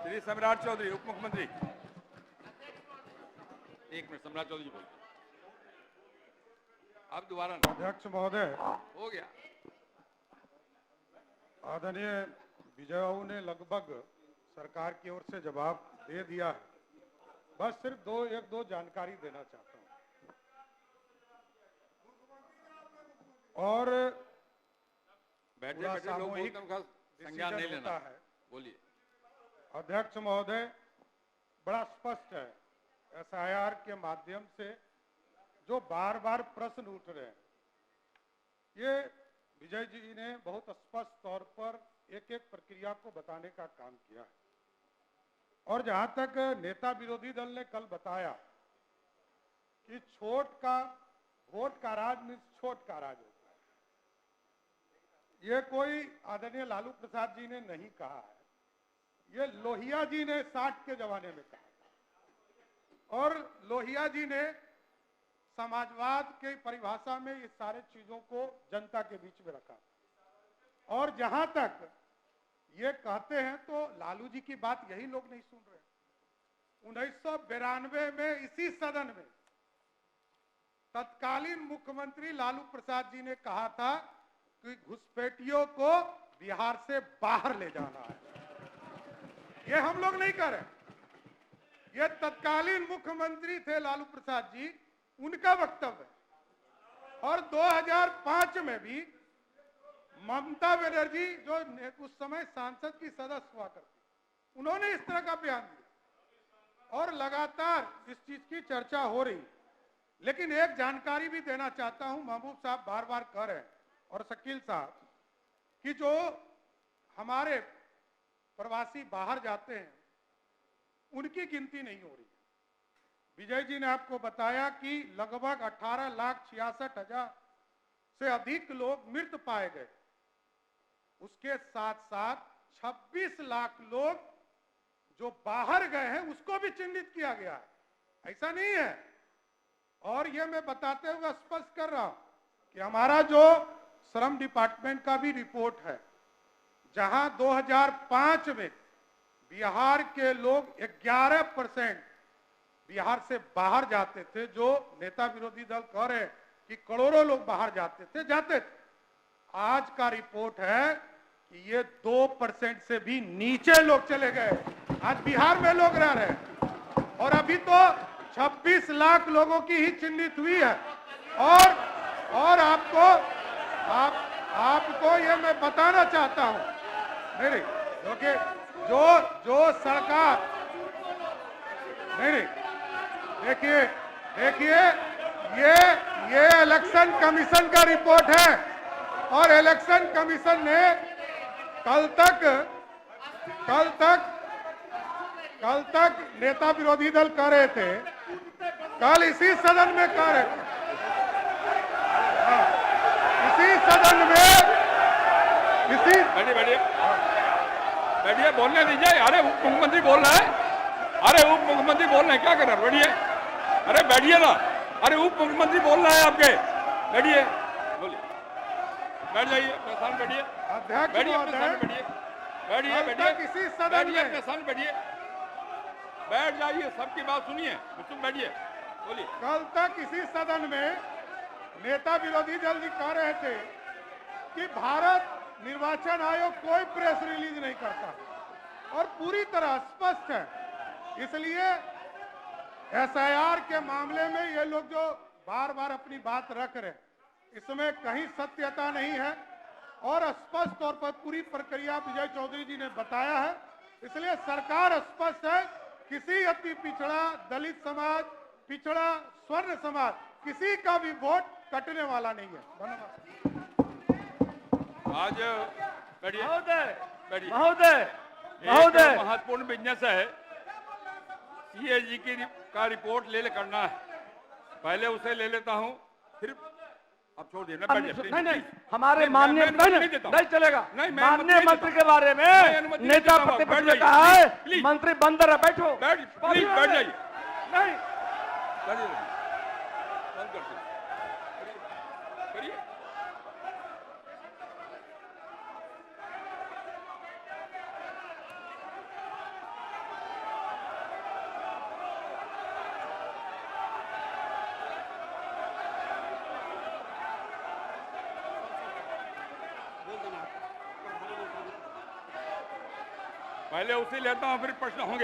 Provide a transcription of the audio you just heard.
श्री सम्राट चौधरी उप मुख्यमंत्री। एक मिनट, सम्राट चौधरी बोल, आप दोबारा। अध्यक्ष महोदय, हो गया। आदरणीय विजय बाबू ने लगभग सरकार की ओर से जवाब दे दिया है। बस सिर्फ एक दो जानकारी देना चाहता हूं। और बैठे बैठे लोग बोलते हैं, उनका संज्ञान नहीं लेना है। बोलिए। अध्यक्ष महोदय, बड़ा स्पष्ट है एसआईआर के माध्यम से जो बार बार प्रश्न उठ रहे हैं, ये विजय जी ने बहुत स्पष्ट तौर पर एक एक प्रक्रिया को बताने का काम किया है। और जहां तक नेता विरोधी दल ने कल बताया कि छोट का वोट का राज मीन्स छोट का राज होता है, ये कोई आदरणीय लालू प्रसाद जी ने नहीं कहा है, ये लोहिया जी ने 60 के जमाने में कहा था। और लोहिया जी ने समाजवाद के परिभाषा में ये सारे चीजों को जनता के बीच में रखा। और जहां तक ये कहते हैं तो लालू जी की बात यही लोग नहीं सुन रहे। 1992 में इसी सदन में तत्कालीन मुख्यमंत्री लालू प्रसाद जी ने कहा था कि घुसपैठियों को बिहार से बाहर ले जाना है। ये हम लोग नहीं कर रहे, ये तत्कालीन मुख्यमंत्री थे लालू प्रसाद जी, उनका वक्तव्य है। और 2005 में भी ममता बनर्जी जो उस समय सांसद की सदस्य हुआ करती, उन्होंने इस तरह का बयान दिया और लगातार इस चीज की चर्चा हो रही। लेकिन एक जानकारी भी देना चाहता हूं, महबूब साहब बार बार कह रहे हैं और शकील साहब, कि जो हमारे प्रवासी बाहर जाते हैं उनकी गिनती नहीं हो रही। विजय जी ने आपको बताया कि लगभग 18,66,000 से अधिक लोग मृत पाए गए। उसके साथ साथ 26 लाख लोग जो बाहर गए हैं उसको भी चिन्हित किया गया है। ऐसा नहीं है। और ये मैं बताते हुए स्पष्ट कर रहा हूं कि हमारा जो श्रम डिपार्टमेंट का भी रिपोर्ट है, जहां 2005 में बिहार के लोग 11% बिहार से बाहर जाते थे, जो नेता विरोधी दल कह रहे हैं कि करोड़ों लोग बाहर जाते थे। आज का रिपोर्ट है कि ये 2% से भी नीचे लोग चले गए। आज बिहार में लोग रह रहे हैं और अभी तो 26 लाख लोगों की ही चिन्हित हुई है। और आपको ये मैं बताना चाहता हूं, नहीं क्योंकि जो सरकार, नहीं देखिए ये इलेक्शन कमीशन का रिपोर्ट है और इलेक्शन कमीशन ने कल तक नेता विरोधी दल कह रहे थे, कल इसी सदन में कह रहे थे, इसी सदन में बैठिए, बोलने दीजिए। अरे उप मुख्यमंत्री बोल रहा है, उप मुख्यमंत्री बोल रहे हैं, क्या कर रहे हैं? बैठिए, अरे बैठिए ना। अरे उप मुख्यमंत्री बोल रहा है आपके, बैठिए, बोलिए, बैठ जाइए, अपने स्थान बैठिए, बैठिए अपने स्थान बैठिए, किसी सदन में अपने स्थान बैठिए, बैठ जाइए, सबकी बात सुनिए, तुम बैठिए, बोलिए। कल तक इसी सदन में नेता विरोधी दल जी कह रहे थे कि भारत निर्वाचन आयोग कोई प्रेस रिलीज नहीं करता और पूरी तरह स्पष्ट है। इसलिए एसआईआर के मामले में ये लोग जो बार बार अपनी बात रख रहे हैं, इसमें कहीं सत्यता नहीं है और स्पष्ट तौर पर पूरी प्रक्रिया विजय चौधरी जी ने बताया है। इसलिए सरकार स्पष्ट है, किसी अति पिछड़ा, दलित समाज, पिछड़ा, स्वर्ण समाज, किसी का भी वोट कटने वाला नहीं है। धन्यवाद। आज बैठिए, महोदय महत्वपूर्ण बिजनेस है, सीएजी का रिपोर्ट करना है, पहले उसे ले लेता हूं, फिर अब छोड़ दिए। नहीं, हमारे माननीय नहीं चलेगा। माननीय मंत्री के बारे में नेता प्रतिपक्ष ने कहा है मंत्री बंदर है, बैठो, प्लीज बैठ जाइए। नहीं बंद करते करिए। पहले उसी लेता हूँ, फिर प्रश्न होंगे।